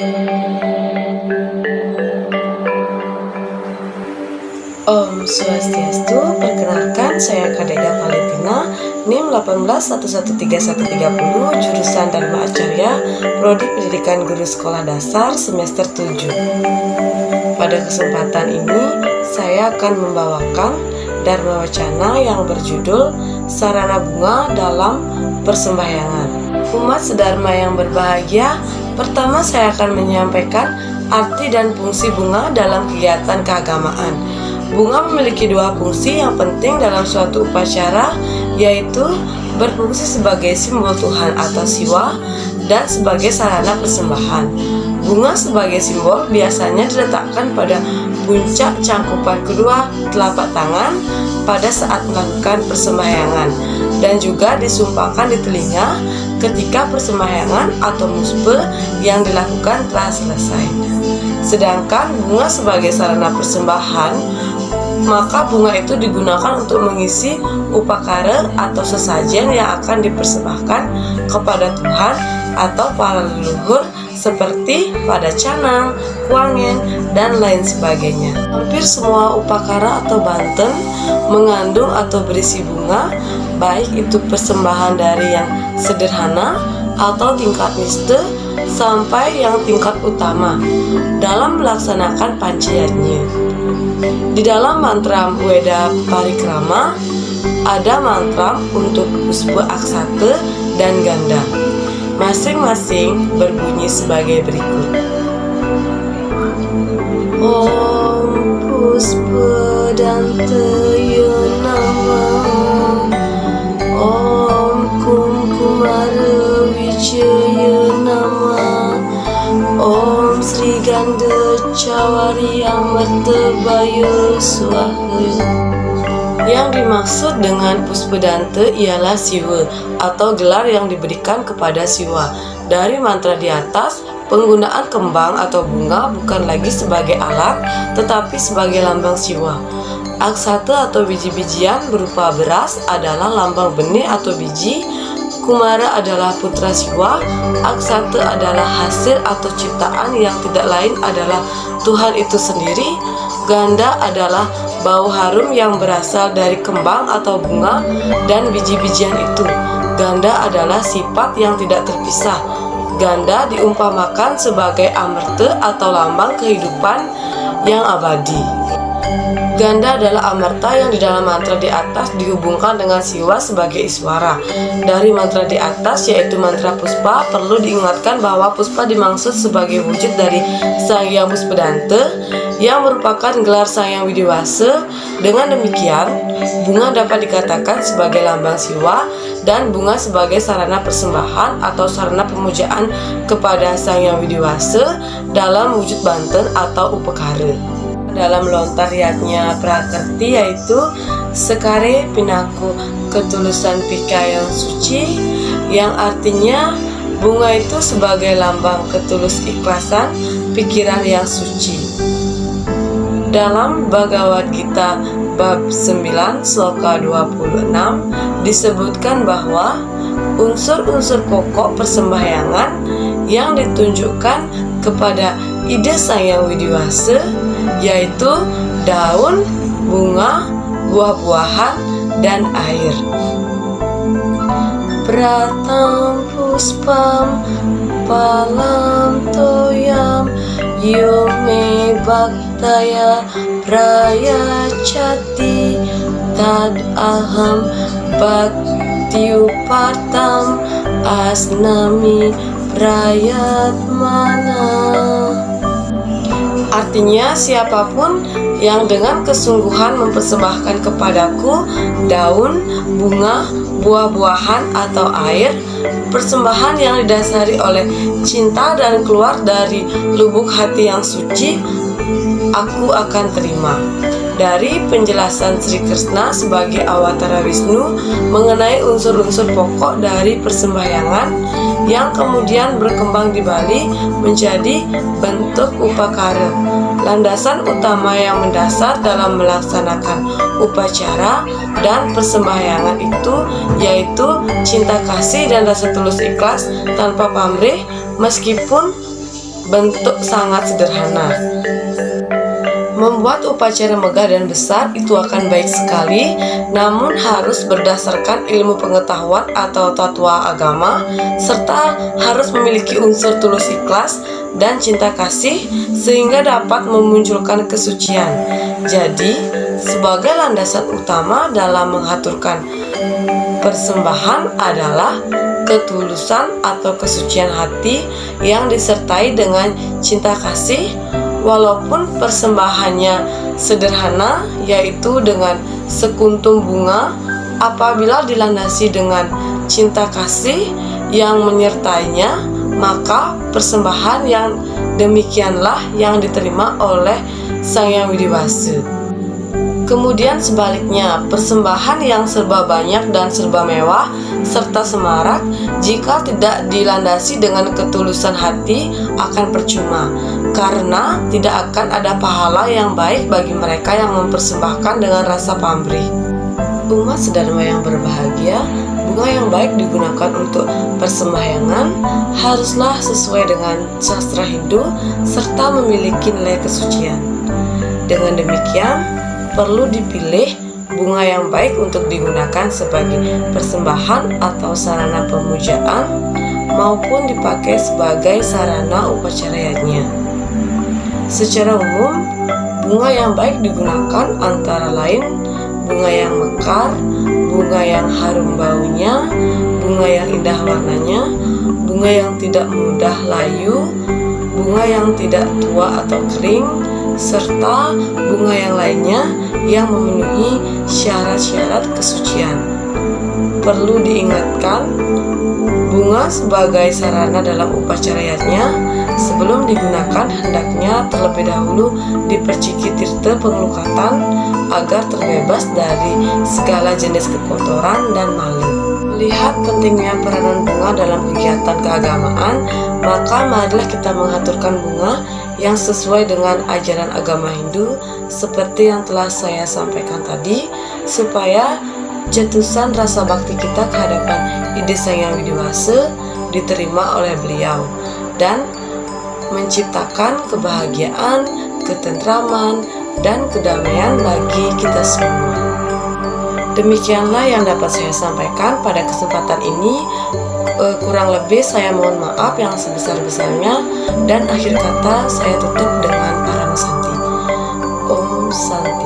Om Swastiastu, perkenalkan saya Kadega Valentina, NIM 1811330, jurusan Dharma Acarya, Prodi Pendidikan Guru Sekolah Dasar semester 7. Pada kesempatan ini, saya akan membawakan Dharma Wacana yang berjudul Sarana Bunga dalam Persembahyangan. Umat sedharma yang berbahagia, pertama saya akan menyampaikan arti dan fungsi bunga dalam kegiatan keagamaan. Bunga memiliki dua fungsi yang penting dalam suatu upacara, yaitu berfungsi sebagai simbol Tuhan atau Siwa dan sebagai sarana persembahan. Bunga sebagai simbol biasanya diletakkan pada puncak cangkupan kedua telapak tangan pada saat melakukan persembahyangan dan juga disumpahkan di telinga ketika persembahyangan atau muspe yang dilakukan telah selesai. Sedangkan bunga sebagai sarana persembahan, maka bunga itu digunakan untuk mengisi upakara atau sesajen yang akan dipersembahkan kepada Tuhan atau para leluhur seperti pada canang, kuangen, dan lain sebagainya. Hampir semua upakara atau banten mengandung atau berisi bunga, baik itu persembahan dari yang sederhana atau tingkat niste sampai yang tingkat utama dalam melaksanakan panciannya. Di dalam mantra Weda Parikrama ada mantra untuk puspa aksata dan ganda. Masing-masing berbunyi sebagai berikut. Om Puspa Danta Yunama, Om Kumkumara Wijaya Nama, Om Sri Ganda Cawari Amarta Bayo Swaha. Yang dimaksud dengan Puspedanta ialah Siwa atau gelar yang diberikan kepada Siwa. Dari mantra di atas, penggunaan kembang atau bunga bukan lagi sebagai alat, tetapi sebagai lambang Siwa. Aksata atau biji-bijian berupa beras adalah lambang benih atau biji. Kumara adalah putra Siwa. Aksata adalah hasil atau ciptaan yang tidak lain adalah Tuhan itu sendiri. Ganda adalah bau harum yang berasal dari kembang atau bunga dan biji-bijian itu. Ganda adalah sifat yang tidak terpisah. Ganda diumpamakan sebagai amerta atau lambang kehidupan yang abadi. Ganda adalah amarta yang di dalam mantra di atas dihubungkan dengan Siwa sebagai iswara. Dari mantra di atas yaitu mantra Puspa, perlu diingatkan bahwa Puspa dimaksud sebagai wujud dari Sang Hyang Puspedanta yang merupakan gelar Sang Hyang Widiwasa. Dengan demikian, bunga dapat dikatakan sebagai lambang Siwa dan bunga sebagai sarana persembahan atau sarana pemujaan kepada Sang Hyang Widiwasa dalam wujud banten atau upakara. Dalam lontar riatnya Prakerti yaitu Sekare Pinaku ketulusan pika yang suci, yang artinya bunga itu sebagai lambang ketulus ikhlasan pikiran yang suci. Dalam Bhagavad Gita bab 9 sloka 26 disebutkan bahwa unsur-unsur pokok persembahyangan yang ditunjukkan kepada ide Sang Hyang Widiwasa yaitu daun, bunga, buah-buahan, dan air. Pratam puspam palam toyam yume bhaktaya prayachati tad aham bhaktiupatam asnami prayatmana. Artinya, siapapun yang dengan kesungguhan mempersembahkan kepadaku daun, bunga, buah-buahan, atau air, persembahan yang didasari oleh cinta dan keluar dari lubuk hati yang suci, aku akan terima. Dari penjelasan Sri Krishna sebagai awatara Wisnu mengenai unsur-unsur pokok dari persembahyangan yang kemudian berkembang di Bali menjadi bentuk upakara. Landasan utama yang mendasar dalam melaksanakan upacara dan persembahyangan itu yaitu cinta kasih dan rasa tulus ikhlas tanpa pamrih, meskipun bentuk sangat sederhana. Membuat upacara megah dan besar itu akan baik sekali, namun harus berdasarkan ilmu pengetahuan atau tatwa agama, serta harus memiliki unsur tulus ikhlas dan cinta kasih sehingga dapat memunculkan kesucian. Jadi, sebagai landasan utama dalam mengaturkan persembahan adalah ketulusan atau kesucian hati yang disertai dengan cinta kasih. Walaupun persembahannya sederhana, yaitu dengan sekuntum bunga, apabila dilandasi dengan cinta kasih yang menyertainya, maka persembahan yang demikianlah yang diterima oleh Sang Hyang Widi-Wasa. Kemudian sebaliknya, persembahan yang serba banyak dan serba mewah serta semarak jika tidak dilandasi dengan ketulusan hati akan percuma, karena tidak akan ada pahala yang baik bagi mereka yang mempersembahkan dengan rasa pamrih. Umat sedharma yang berbahagia, bunga yang baik digunakan untuk persembahyangan haruslah sesuai dengan sastra Hindu serta memiliki nilai kesucian. Dengan demikian, perlu dipilih bunga yang baik untuk digunakan sebagai persembahan atau sarana pemujaan maupun dipakai sebagai sarana upacaranya. Secara umum, bunga yang baik digunakan antara lain bunga yang mekar, bunga yang harum baunya, bunga yang indah warnanya, bunga yang tidak mudah layu, bunga yang tidak tua atau kering, serta bunga yang lainnya yang memenuhi syarat-syarat kesucian. Perlu diingatkan, bunga sebagai sarana dalam upacaranya sebelum digunakan hendaknya terlebih dahulu diperciki tirta pengelukatan agar terbebas dari segala jenis kekotoran dan maling. Melihat pentingnya peranan bunga dalam kegiatan keagamaan, maka marilah kita mengaturkan bunga yang sesuai dengan ajaran agama Hindu seperti yang telah saya sampaikan tadi, supaya jatusan rasa bakti kita kehadapan ide Sang Hyang Widi-Wasa diterima oleh beliau dan menciptakan kebahagiaan, ketentraman, dan kedamaian bagi kita semua. Demikianlah yang dapat saya sampaikan pada kesempatan ini. Kurang lebih saya mohon maaf yang sebesar-besarnya, dan akhir kata saya tutup dengan Paramasanti. Om Santi.